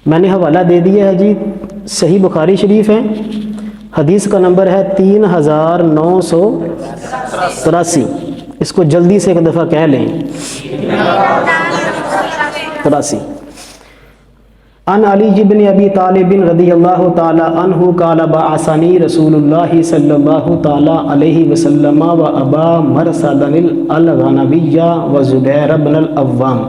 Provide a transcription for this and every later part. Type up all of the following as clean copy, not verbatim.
میں نے حوالہ دے دیا ہے جی، صحیح بخاری شریف ہے، حدیث کا نمبر ہے 3983۔ اس کو جلدی سے ایک دفعہ کہہ لیں، 83۔ عن علی بن ابی طالب رضی اللہ تعالی عنہ قال بعثنی رسول اللہ صلی اللہ تعالی علیہ وسلم و ابا مرثد الغنوی و زبیر بن العوام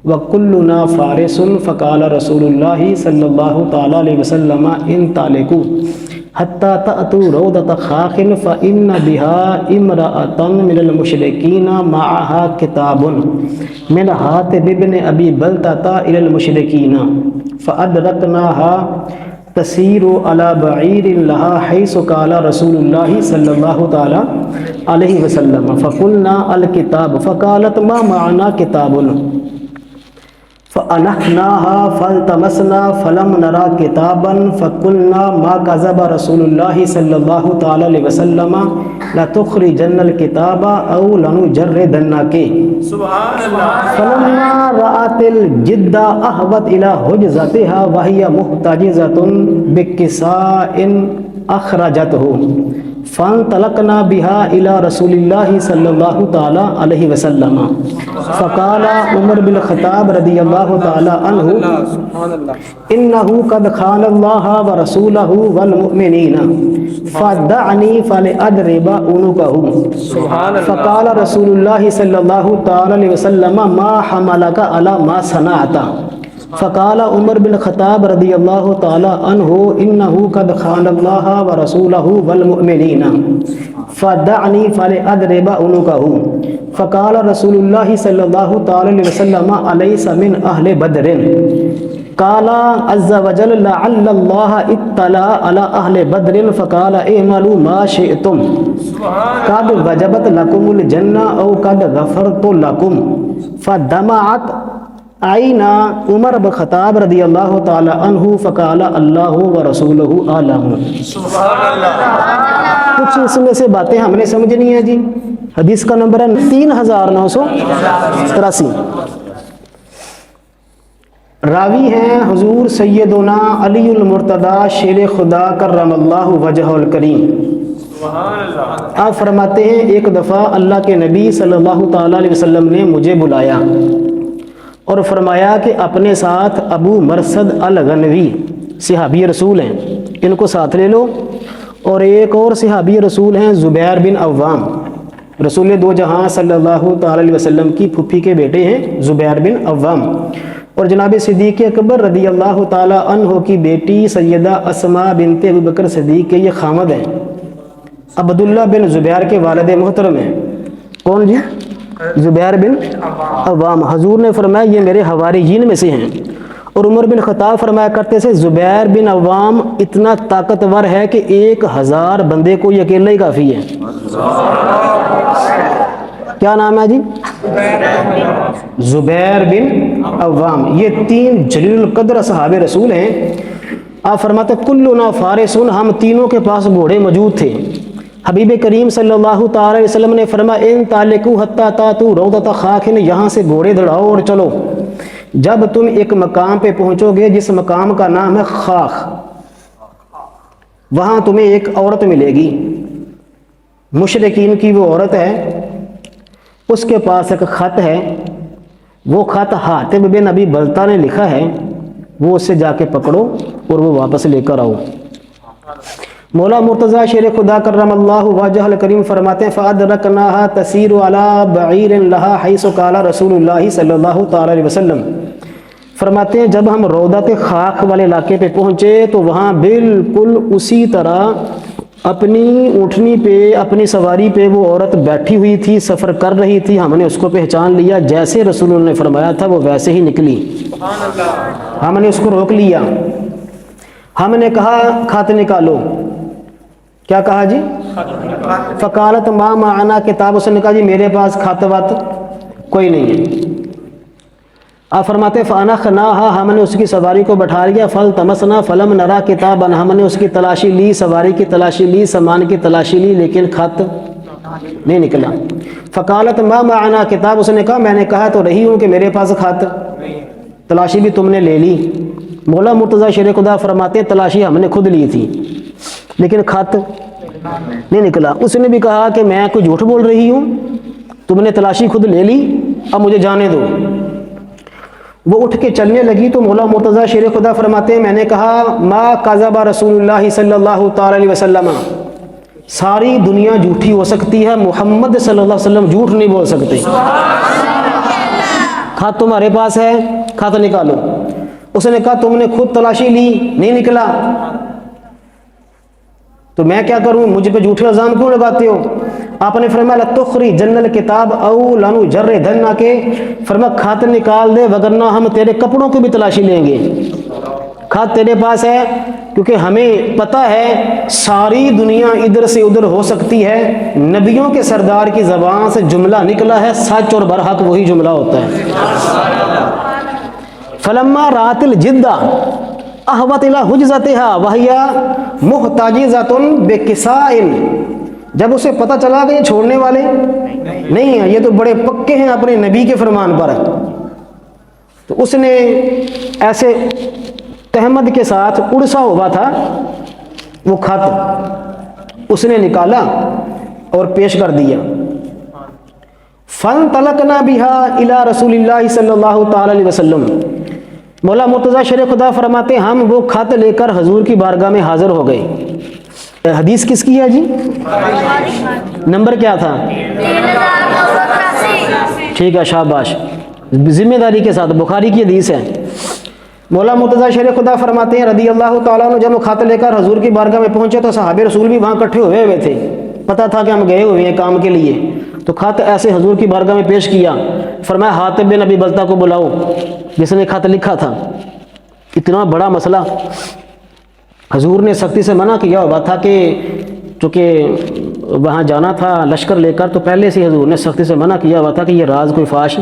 وکلنا فارس فقال رسول اللہ صلی اللہ تعالی علیہ وسلم انطلقوا حتی تأتوا روضۃ خاخ فإن بها امرأة من المشرکین معها کتاب من حاتب بن ابی بلتۃ إلی المشرکین فأدرکناها تسیر علی بعیر لها حیث قال رسول اللہ صلی اللہ تعالی علیہ وسلم فقلنا الکتاب فقالت ما معنا کتاب فأنحناها فالتمسنا فلم نرى كتابا فقلنا ما كذب رسول الله صلى الله تعالى عليه وسلم لتخرجن الكتاب أو لنجردنك سبحان الله فلما رأت الجد أهوت إلى حجزتها وهي محتجزة بكساء أخرجته فانطلقنا بها إلى رسول الله صلى الله تعالى عليه وسلم فقال عمر بن الخطاب رضي الله تعالى عنه إنه قد خان الله ورسوله والمؤمنين فدعني فلأضرب عنقه فقال رسول الله صلى الله تعالى عليه وسلم ما حملك على ما صنعت فقال عمر بن الخطاب رضی اللہ تعالی عنہ انہ قد خان اللہ ورسولہ والمؤمنین فدعنی فلأضرب عنقه فقال رسول اللہ صلی اللہ تعالی علیہ وسلم الیس من اہل بدر قال عز وجل لعل اللہ اطلع على اہل بدر فقال اعملوا ما شئتم قد وجبت لکم الجنہ او قد غفرت لکم فدمعت آئینہ عمر بن خطاب رضی اللہ تعالی عنہ فقال اللہ ورسولہ اعلم۔ کچھ اس میں سے باتیں ہم نے سمجھنی ہیں جی۔ حدیث کا نمبر ہے 3983۔ راوی ہیں حضور سیدنا علی المرتضی شیر خدا کرم اللہ وجہہ الکریم۔ آپ فرماتے ہیں ایک دفعہ اللہ کے نبی صلی اللہ تعالی علیہ وسلم نے مجھے بلایا اور فرمایا کہ اپنے ساتھ ابو مرثد الغنوی صحابی رسول ہیں، ان کو ساتھ لے لو، اور ایک اور صحابی رسول ہیں زبیر بن عوام، رسول دو جہاں صلی اللہ تعالی علیہ وسلم کی پھپھی کے بیٹے ہیں زبیر بن عوام، اور جناب صدیق اکبر رضی اللہ تعالی عنہ کی بیٹی سیدہ اسماء بنت ابوبکر صدیق کے یہ خامد ہیں، عبداللہ بن زبیر کے والد محترم ہیں۔ کون جی؟ زبیر بن عوام۔ حضور نے فرمایا یہ میرے حواریین میں سے ہیں، اور عمر بن خطاب فرمایا کرتے تھے زبیر بن عوام اتنا طاقتور ہے کہ 1000 بندے کو یہ اکیلا ہی کافی ہے۔ کیا نام ہے جی؟ زبیر بن عوام۔ یہ 3 جلیل القدر صحابہ رسول ہیں۔ آپ فرماتے کلنا فارسون، ہم تینوں کے پاس گھوڑے موجود تھے۔ حبیب کریم صلی اللہ تعالی علیہ وسلم نے فرمایا انطلقوا حتی تأتوا روضۃ خاخ، یہاں سے گھوڑے دڑاؤ اور چلو، جب تم ایک مقام پہ پہنچو گے جس مقام کا نام ہے خاخ، وہاں تمہیں ایک عورت ملے گی، مشرکین کی وہ عورت ہے، اس کے پاس ایک خط ہے، وہ خط حاتب بن ابی بلتہ نے لکھا ہے، وہ اسے جا کے پکڑو اور وہ واپس لے کر آؤ۔ مولا مرتضی شیر خدا کرم اللہ وجہ الکریم فرماتے ہیں فأدرکناها تسیر علی بعیر لها حیث قال رسول اللہ صلی اللہ تعالی علیہ وسلم۔ فرماتے ہیں جب ہم روضۃ خاخ والے علاقے پہ پہنچے تو وہاں بالکل اسی طرح اپنی اونٹنی پہ، اپنی سواری پہ وہ عورت بیٹھی ہوئی تھی، سفر کر رہی تھی۔ ہم نے اس کو پہچان لیا، جیسے رسول اللہ نے فرمایا تھا وہ ویسے ہی نکلی۔ ہم نے اس کو روک لیا، ہم نے کہا خط نکالو۔ کیا کہا جی؟ فقالت ما معنا کتاب، اس نے کہا جی میرے پاس خط وط کوئی نہیں ہے۔ آپ فرماتے فانخناها، ہم نے اس کی سواری کو بٹھا لیا، فلتمسنا فلم نرا کتابا، ہم نے اس کی تلاشی لی، سواری کی تلاشی لی، سامان کی تلاشی لی، لیکن خط نہیں نکلا۔ فقالت ما معنا کتاب، اس نے کہا میں نے کہا تو رہی ہوں کہ میرے پاس خط، تلاشی بھی تم نے لے لی مولا مرتضیٰ شیر خدا فرماتے ہیں تلاشی ہم نے خود لی تھی لیکن خط نہیں نکلا. اس نے بھی کہا کہ میں کوئی جھوٹ بول رہی ہوں, تم نے تلاشی خود لے لی, اب مجھے جانے دو. وہ اٹھ کے چلنے لگی تو مولا مرتضیٰ شیر خدا فرماتے ہیں میں نے کہا ما کذب رسول اللہ صلی اللہ تعالی علیہ وسلم, ساری دنیا جھوٹی ہو سکتی ہے, محمد صلی اللہ علیہ وسلم جھوٹ نہیں بول سکتے. خط تمہارے پاس ہے, خط نکالو. اس نے کہا تم نے خود تلاشی لی, نہیں نکلا, تو میں کیا کروں, مجھ پہ جھوٹے الزام کیوں لگاتے ہو؟ آپ نے فرمایا لتخرجن الکتاب او لنجردن, کے فرمایا خط نکال دے وگرنہ ہم تیرے کپڑوں کی بھی تلاشی لیں گے. خط تیرے پاس ہے کیونکہ ہمیں پتہ ہے ساری دنیا ادھر سے ادھر ہو سکتی ہے, نبیوں کے سردار کی زبان سے جملہ نکلا ہے سچ اور برحق وہی جملہ ہوتا ہے. فلما رات الجدہ احوت الى حجزتها وهي محتجزۃ بکساء, جب اسے پتہ چلا کہ یہ چھوڑنے والے نہیں ہیں, یہ تو بڑے پکے ہیں اپنے نبی کے فرمان پر, تو اس نے ایسے تہمت کے ساتھ اڑسا ہوا تھا وہ خط, اس نے نکالا اور پیش کر دیا. فانطلقنا بها الى رسول اللہ صلی اللہ تعالی علیہ وسلم, مولا مرتضیٰ شیر خدا فرماتے ہیں ہم وہ خط لے کر حضور کی بارگاہ میں حاضر ہو گئے. حدیث کس کی ہے جی؟ نمبر کیا تھا؟ ٹھیک ہے, شاباش, ذمہ داری کے ساتھ بخاری کی حدیث ہے. مولا مرتضیٰ شیر خدا فرماتے ہیں رضی اللہ تعالیٰ عنہ جب وہ خط لے کر حضور کی بارگاہ میں پہنچے تو صحابہ رسول بھی وہاں اکٹھے ہوئے تھے, پتہ تھا کہ ہم گئے ہوئے ہیں کام کے لیے. تو خط ایسے حضور کی بارگاہ میں پیش کیا, فرمایا حاتب بن ابی بلتہ کو بلاؤ جس نے خط لکھا تھا. اتنا بڑا مسئلہ, حضور نے سختی سے منع کیا ہوا تھا کہ چونکہ وہاں جانا تھا لشکر لے کر, تو پہلے سے حضور نے سختی سے منع کیا ہوا تھا کہ یہ راز کوئی فاش.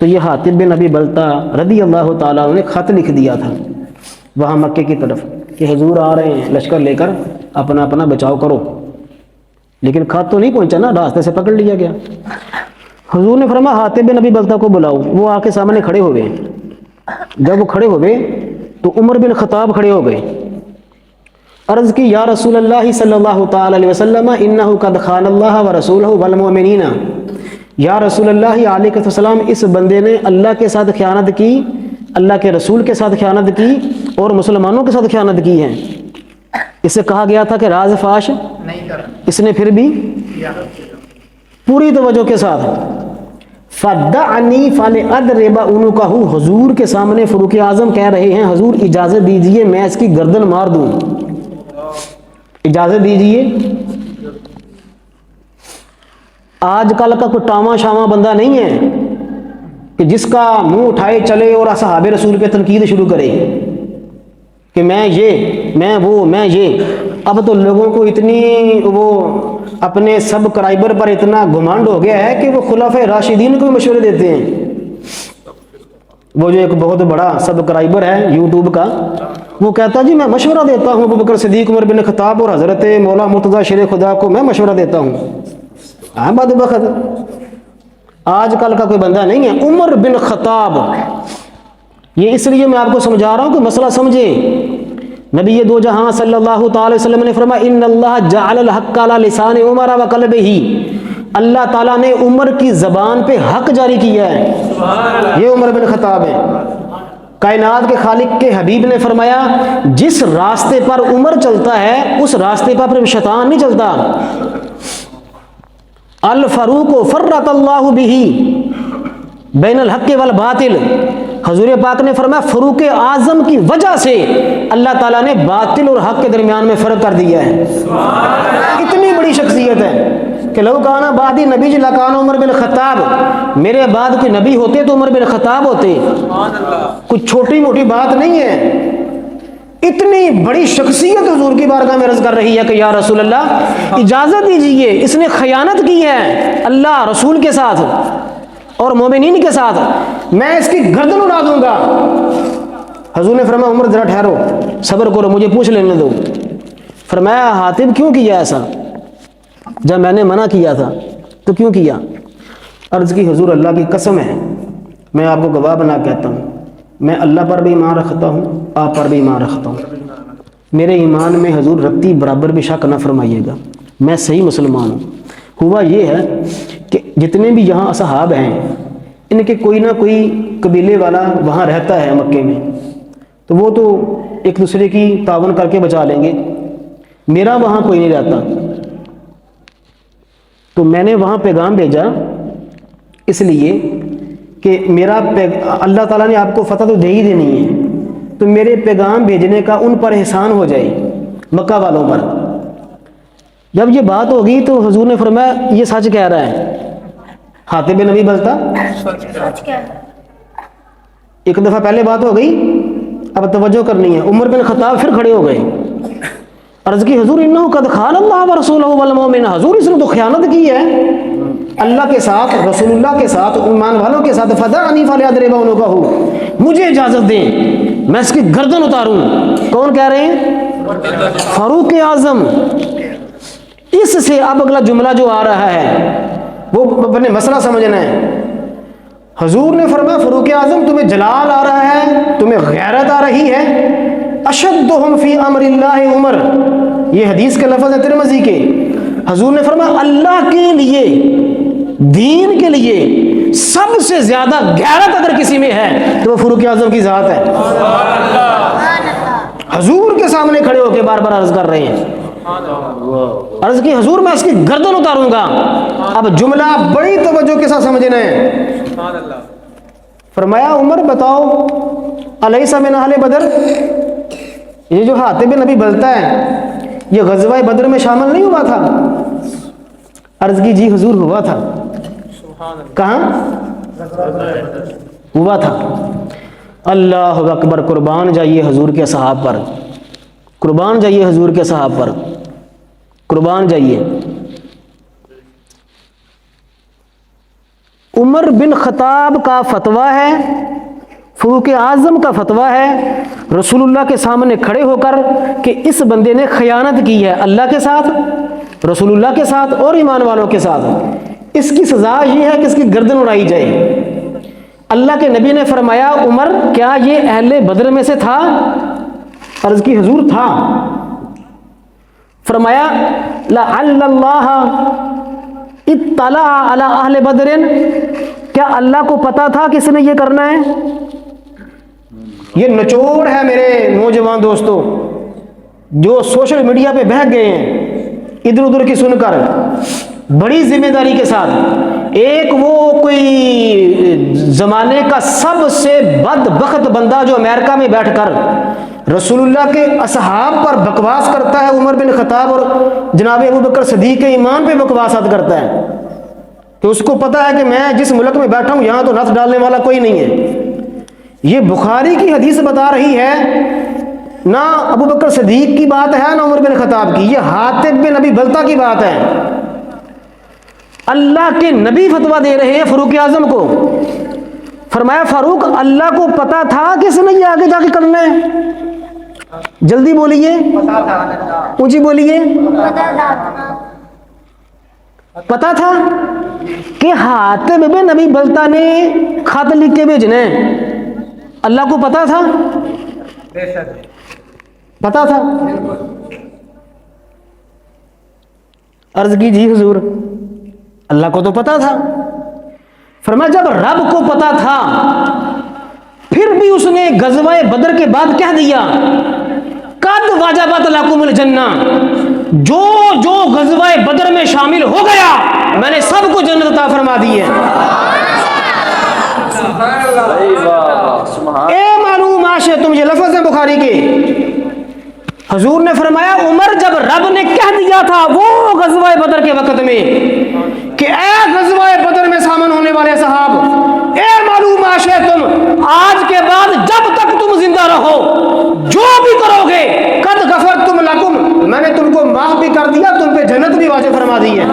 تو یہ حاتب بن ابی بلتہ رضی اللہ تعالیٰ نے خط لکھ دیا تھا وہاں مکے کی طرف کہ حضور آ رہے ہیں لشکر لے کر, اپنا اپنا بچاؤ کرو. لیکن خط تو نہیں پہنچا نا, راستے سے پکڑ لیا گیا. حضور نے فرمایا حاتب بن ابی بلتہ کو بلاؤ. وہ آ کے سامنے کھڑے ہوئے. جب وہ کھڑے ہوئے تو عمر بن خطاب کھڑے ہو گئے. عرض کی یا رسول اللہ صلی اللہ تعالی علیہ وسلم انہ قد خان اللہ ورسولہ والمؤمنین, یا رسول اللہ علیہ السلام اس بندے نے اللہ کے ساتھ خیانت کی, اللہ کے رسول کے ساتھ خیانت کی اور مسلمانوں کے ساتھ خیانت کی ہے. اس سے کہا گیا تھا کہ راز فاش نہیں کر, اس نے پھر بھی پوری توجہ کے ساتھ فدعنی فلأضرب عنقہ, حضور کے سامنے فاروق اعظم کہہ رہے ہیں حضور اجازت دیجئے میں اس کی گردن مار دوں, اجازت دیجئے. آج کل کا کوئی ٹاما شاما بندہ نہیں ہے کہ جس کا منہ اٹھائے چلے اور اصحاب رسول پہ تنقید شروع کرے کہ میں یہ میں وہ میں یہ. اب تو لوگوں کو اتنی وہ اپنے سبسکرائبر پر اتنا گھمانڈ ہو گیا ہے کہ وہ خلفائے راشدین کو مشورے دیتے ہیں. وہ جو ایک بہت بڑا سبسکرائبر ہے یوٹیوب کا, وہ کہتا ہے جی میں مشورہ دیتا ہوں ابو بکر صدیق, عمر بن خطاب اور حضرت مولا مرتضیٰ شیر خدا کو میں مشورہ دیتا ہوں. ہاں بدبخت, آج کل کا کوئی بندہ نہیں ہے. عمر بن خطاب, یہ اس لیے میں آپ کو سمجھا رہا ہوں کہ مسئلہ سمجھے. نبی دو جہاں صلی اللہ تعالی وسلم نے فرمایا ان اللہ جعل الحق علی لسان عمر وقلبہ, اللہ تعالیٰ نے عمر کی زبان پہ حق جاری کیا ہے. یہ عمر بن خطاب ہے. کائنات کے خالق کے حبیب نے فرمایا جس راستے پر عمر چلتا ہے اس راستے پر پھر شیطان نہیں چلتا. الفاروق فرق اللہ بہ بین الحق والباطل, حضور پاک نے فرمایا فاروق اعظم کی وجہ سے اللہ تعالیٰ نے باطل اور حق کے درمیان میں فرق کر دیا ہے. اتنی بڑی شخصیت ہے کہ لو کانا بعدی نبی جی لکان عمر بن خطاب, میرے بعد کوئی نبی ہوتے تو عمر بن خطاب ہوتے. کچھ چھوٹی موٹی بات نہیں ہے, اتنی بڑی شخصیت حضور کی بارگاہ میں عرض کر رہی ہے کہ یا رسول اللہ اجازت دیجیے, اس نے خیانت کی ہے اللہ رسول کے ساتھ اور مومنین کے ساتھ, میں اس کی گردن اڑا دوں گا. حضور نے فرمایا عمر ذرا ٹھہرو, صبر کرو, مجھے پوچھ لینے دو. فرمایا حاتب کیوں کیا ایسا, جب میں نے منع کیا تھا تو کیوں کیا؟ عرض کی حضور اللہ کی قسم ہے میں آپ کو گواہ بنا کہتا ہوں میں اللہ پر بھی ایمان رکھتا ہوں، آپ پر بھی ایمان رکھتا ہوں، میرے ایمان میں حضور رتی برابر بھی شک نہ فرمائیے گا، میں صحیح مسلمان ہوں۔ ہوا یہ ہے کہ جتنے بھی یہاں اصحاب ہیں ان کے کوئی نہ کوئی قبیلے والا وہاں رہتا ہے مکے میں، تو وہ تو ایک دوسرے کی تعاون کر کے بچا لیں گے، میرا وہاں کوئی نہیں رہتا، تو میں نے وہاں پیغام بھیجا اس لیے کہ میرا اللہ تعالیٰ نے آپ کو فتح تو دے ہی دینی ہے، تو میرے پیغام بھیجنے کا ان پر احسان ہو جائے، مکہ والوں پر۔ جب یہ بات ہوگی تو حضور نے فرمایا یہ سچ کہہ رہا ہے، حاتب بن ابی بلتہ ایک دفعہ پہلے بات ہو گئی، اب توجہ کرنی ہے۔ عمر بن خطاب پھر کھڑے ہو گئے، عرض کی حضور انہو قد خان اللہ ورسولہ والمؤمن، حضور اس نے تو خیانت کی ہے اللہ کے ساتھ، رسول اللہ کے ساتھ، ایمان والوں کے ساتھ، فدعنی فلیضرب عنقہ، مجھے اجازت دیں میں اس کی گردن اتاروں۔ کون کہہ رہے ہیں؟ فاروق اعظم۔ اس سے اب اگلا جملہ جو آ رہا ہے وہ اپنے مسئلہ سمجھنا ہے۔ حضور نے فرمایا فاروق اعظم تمہیں جلال آ رہا ہے، تمہیں غیرت آ رہی ہے، اشدہم فی امر اللہ عمر، یہ حدیث کے لفظ ہے ترمذی کے۔ حضور نے فرمایا اللہ کے لیے، دین کے لیے سب سے زیادہ غیرت اگر کسی میں ہے تو وہ فاروق اعظم کی ذات ہے۔ حضور کے سامنے کھڑے ہو کے بار بار عرض کر رہے ہیں، عرض کی حضور میں اس کی گردن اتاروں گا۔ اب جملہ بڑی توجہ کے ساتھ سمجھنا ہے۔ فرمایا عمر بتاؤ الیس من اہل بدر، یہ جو حاتب بن ابی بلتہ ہے یہ غزوہ بدر میں شامل نہیں ہوا تھا؟ عرض کی جی حضور ہوا تھا۔ کہاں ہوا تھا؟ اللہ اکبر، قربان جائیے حضور کے صحاب پر، قربان جائیے حضور کے صحاب پر، قربان جائیے۔ عمر بن خطاب کا فتویٰ ہے، فاروق اعظم کا فتویٰ ہے رسول اللہ کے سامنے کھڑے ہو کر کہ اس بندے نے خیانت کی ہے اللہ کے ساتھ، رسول اللہ کے ساتھ اور ایمان والوں کے ساتھ، اس کی سزا یہ ہے کہ اس کی گردن اڑائی جائے۔ اللہ کے نبی نے فرمایا عمر کیا یہ اہل بدر میں سے تھا؟ عرض کی حضور تھا۔ فرمایا لعل اللہ اطلع علی اہل بدر، کیا اللہ کو پتا تھا کس نے یہ کرنا ہے؟ یہ نچوڑ ہے میرے نوجوان دوستوں جو سوشل میڈیا پہ بہک گئے ہیں ادھر ادھر کی سن کر، بڑی ذمہ داری کے ساتھ۔ ایک وہ کوئی زمانے کا سب سے بدبخت بندہ جو امریکہ میں بیٹھ کر رسول اللہ کے اصحاب پر بکواس کرتا ہے، عمر بن خطاب اور جناب ابوبکر صدیق کے ایمان پہ بکواسات کرتا ہے، کہ اس کو پتا ہے کہ میں جس ملک میں بیٹھا ہوں یہاں تو نت ڈالنے والا کوئی نہیں ہے۔ یہ بخاری کی حدیث بتا رہی ہے، نہ ابوبکر صدیق کی بات ہے نہ عمر بن خطاب کی، یہ حاتب بن ابی بلتہ کی بات ہے۔ اللہ کے نبی فتویٰ دے رہے ہیں فاروق اعظم کو۔ فرمایا فاروق اللہ کو پتا تھا کس نے یہ آگے جا کے کرنا ہے؟ جلدی بولیے، اونچی بولیے، پتا تھا کہ حاتب بن ابی بلتہ نے خط لکھ کے بھیجنا ہے، اللہ کو پتا تھا؟ پتا تھا؟ عرض کی جی حضور اللہ کو تو پتا تھا۔ فرمایا جب رب کو پتا تھا پھر بھی اس نے غزوہ بدر کے بعد کہہ دیا قد وجبت لکم الجنہ، جو جو غزوہ بدر میں شامل ہو گیا میں نے سب کو جنت عطا فرما دی ہے۔ اے معلوم عاشتم، یہ لفظ ہے بخاری کے۔ حضور نے فرمایا عمر جب رب نے کہہ دیا تھا وہ غزوہ بدر کے وقت میں کہ اے غزوہ بدر میں شامل ہونے والے صحاب، اے معلوم عاشتم، آج کے بعد جب تک تم زندہ رہو جو بھی کرو گے قد غفرتم لکم، میں نے تم کو معاف بھی کر دیا، تم پہ جنت بھی واجب فرما دی ہے۔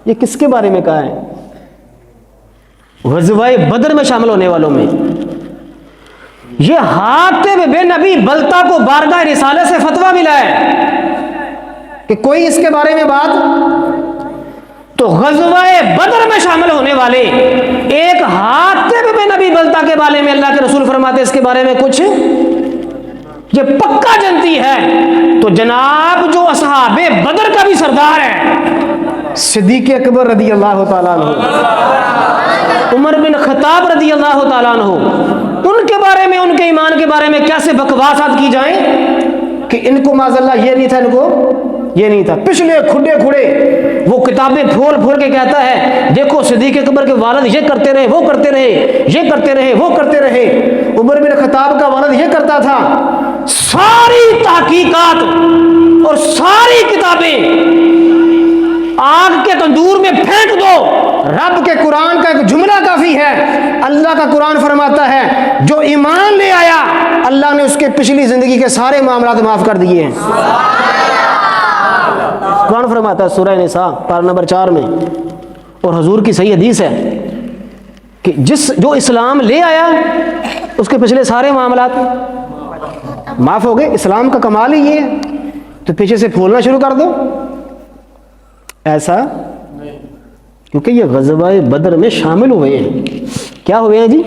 یہ کس کے بارے میں کہا ہے؟ غزوہ بدر میں شامل ہونے والوں میں۔ یہ حاتب بن ابی بلتہ کو بارگاہ رسالہ سے فتویٰ ملا ہے کہ کوئی اس کے بارے میں بات تو غزوہ بدر میں شامل ہونے والے ایک حاتب بن ابی بلتہ کے بارے میں اللہ کے رسول فرماتے اس کے بارے میں کچھ یہ پکا جنتی ہے. تو جناب جو اصحاب بدر کا بھی سردار ہے صدیق اکبر رضی اللہ تعالیٰ عنہ، عمر بن خطاب رضی اللہ تعالیٰ عنہ، ان کے بارے میں، ان کے ایمان کے بارے میں کیسے بکواسات کی جائیں کہ ان کو معاذ اللہ یہ نہیں تھا، ان کو یہ نہیں تھا. پچھلے کھڈے کھڑے وہ کتابیں پھول پھول کے کہتا ہے دیکھو صدیق اکبر کے والد یہ کرتے رہے، وہ کرتے رہے، یہ کرتے رہے، وہ کرتے رہے. عمر بن خطاب کا والد یہ کرتا تھا. ساری تحقیقات اور ساری کتابیں آگ کے تندور میں پھینک دو، رب کے قرآن کا ایک جملہ کافی ہے. اللہ کا قرآن فرماتا ہے جو ایمان لے آیا اللہ نے اس کے پچھلی زندگی کے سارے معاملات معاف کر دیے ہیں. قرآن فرماتا ہے سورہ نساء پارہ نمبر 4 میں، اور حضور کی صحیح حدیث ہے کہ جو اسلام لے آیا اس کے پچھلے سارے معاملات معاف ہو گئے. اسلام کا کمال ہی یہ ہے. تو پیچھے سے پھولنا شروع کر دو، ایسا کیونکہ یہ غزوہ بدر میں شامل ہوئے ہیں. کیا ہوئے ہیں جی؟